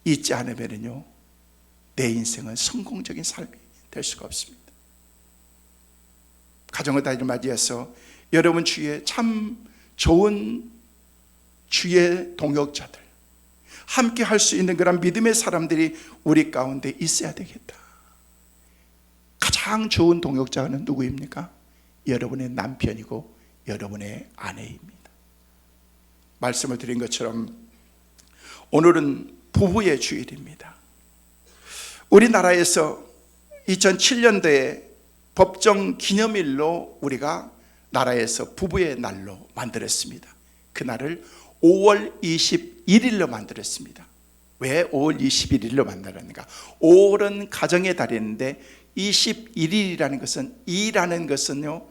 있지 않으면요, 내 인생은 성공적인 삶이 될 수가 없습니다. 가정의 달을 맞이해서 여러분 주위에 참 좋은 주의 동역자들, 함께 할 수 있는 그런 믿음의 사람들이 우리 가운데 있어야 되겠다. 가장 좋은 동역자는 누구입니까? 여러분의 남편이고 여러분의 아내입니다. 말씀을 드린 것처럼 오늘은 부부의 주일입니다. 우리나라에서 2007년도에 법정 기념일로 우리가 나라에서 부부의 날로 만들었습니다. 그날을 5월 21일로 만들었습니다. 왜 5월 21일로 만들었는가? 5월은 가정의 달이었는데 21일이라는 것은, 이라는 것은요,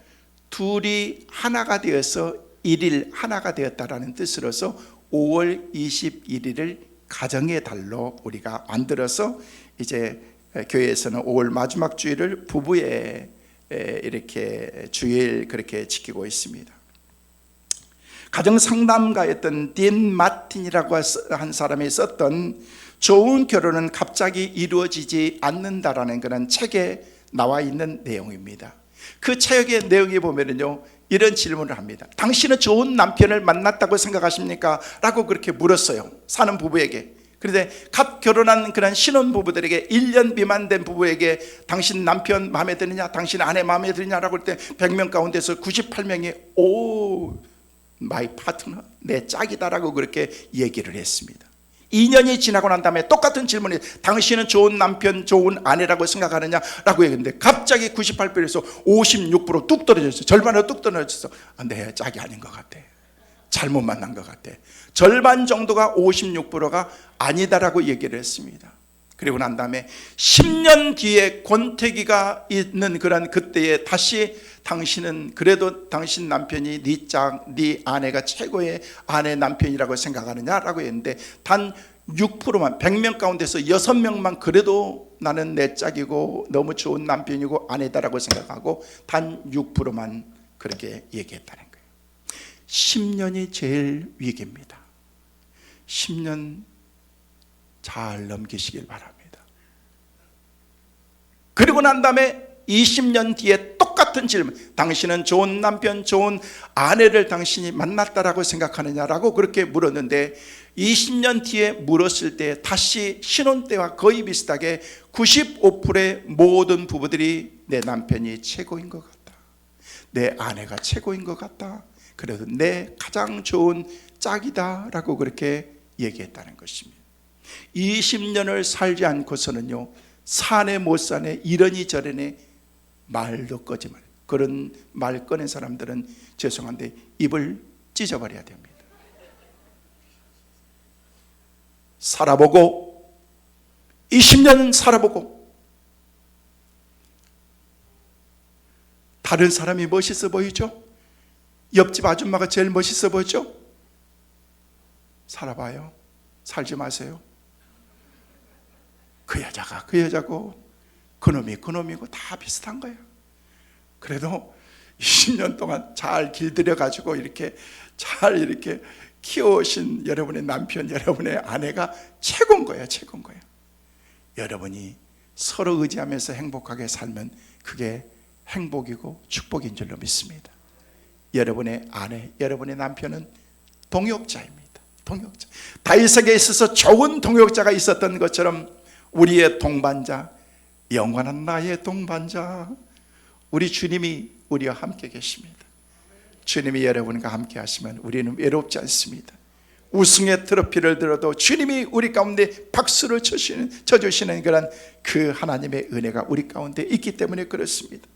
둘이 하나가 되어서 1일 하나가 되었다라는 뜻으로서 5월 21일을 가정의 달로 우리가 만들어서 이제 교회에서는 5월 마지막 주일을 부부의 이렇게 주일 그렇게 지키고 있습니다. 가정상담가였던 딘 마틴이라고 한 사람이 썼던 좋은 결혼은 갑자기 이루어지지 않는다라는 그런 책에 나와 있는 내용입니다. 그 책의 내용에 보면요, 이런 질문을 합니다. 당신은 좋은 남편을 만났다고 생각하십니까? 라고 그렇게 물었어요, 사는 부부에게. 그런데 갓 결혼한 그런 신혼부부들에게, 1년 미만 된 부부에게 당신 남편 마음에 드느냐, 당신 아내 마음에 드느냐라고 할 때 100명 가운데서 98명이 오 마이 파트너, 내 짝이다라고 그렇게 얘기를 했습니다. 2년이 지나고 난 다음에 똑같은 질문이, 당신은 좋은 남편, 좋은 아내라고 생각하느냐라고 얘기했는데 갑자기 98%에서 56% 뚝 떨어졌어요. 절반으로 뚝 떨어졌어. 내 짝이 아닌 것 같아, 잘못 만난 것 같아. 절반 정도가, 56%가 아니다라고 얘기를 했습니다. 그리고 난 다음에 10년 뒤에 권태기가 있는 그런 그때에 다시 당신은 그래도 당신 남편이 네 짝, 네 아내가 최고의 아내 남편이라고 생각하느냐라고 했는데 단 6%만, 100명 가운데서 6명만 그래도 나는 내 짝이고 너무 좋은 남편이고 아내다라고 생각하고 단 6%만 그렇게 얘기했다는 거예요. 10년이 제일 위기입니다. 10년 잘 넘기시길 바랍니다. 그리고 난 다음에 20년 뒤에 똑같은 질문, 당신은 좋은 남편, 좋은 아내를 당신이 만났다라고 생각하느냐라고 그렇게 물었는데 20년 뒤에 물었을 때 다시 신혼 때와 거의 비슷하게 95%의 모든 부부들이 내 남편이 최고인 것 같다, 내 아내가 최고인 것 같다, 그래도 내 가장 좋은 짝이다라고 그렇게 얘기했다는 것입니다. 20년을 살지 않고서는요, 사내 못 사내, 이러니 저러니 말도 꺼지 말. 그런 말 꺼낸 사람들은 죄송한데 입을 찢어버려야 됩니다. 살아보고 20년 살아보고 다른 사람이 멋있어 보이죠? 옆집 아줌마가 제일 멋있어 보이죠? 살아봐요. 살지 마세요. 그 여자가 그 여자고 그놈이 그놈이고 다 비슷한 거예요. 그래도 20년 동안 잘 길들여 가지고 이렇게 잘 이렇게 키워오신 여러분의 남편, 여러분의 아내가 최고인 거예요. 최고인 거예요. 여러분이 서로 의지하면서 행복하게 살면 그게 행복이고 축복인 줄로 믿습니다. 여러분의 아내, 여러분의 남편은 동역자입니다. 동역자. 다윗에게 있어서 좋은 동역자가 있었던 것처럼 우리의 동반자, 영원한 나의 동반자, 우리 주님이 우리와 함께 계십니다. 주님이 여러분과 함께 하시면 우리는 외롭지 않습니다. 우승의 트로피를 들어도 주님이 우리 가운데 박수를 쳐주시는 그런 그 하나님의 은혜가 우리 가운데 있기 때문에 그렇습니다.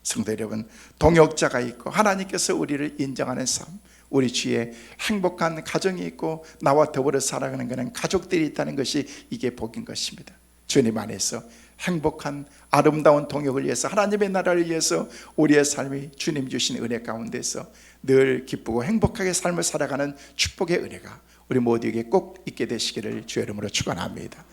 성도 여러분, 동역자가 있고 하나님께서 우리를 인정하는 삶, 우리 주위에 행복한 가정이 있고 나와 더불어 살아가는 것은 가족들이 있다는 것이 이게 복인 것입니다. 주님 안에서 행복한 아름다운 동역을 위해서, 하나님의 나라를 위해서 우리의 삶이 주님 주신 은혜 가운데서 늘 기쁘고 행복하게 삶을 살아가는 축복의 은혜가 우리 모두에게 꼭 있게 되시기를 주의 이름으로 축원합니다.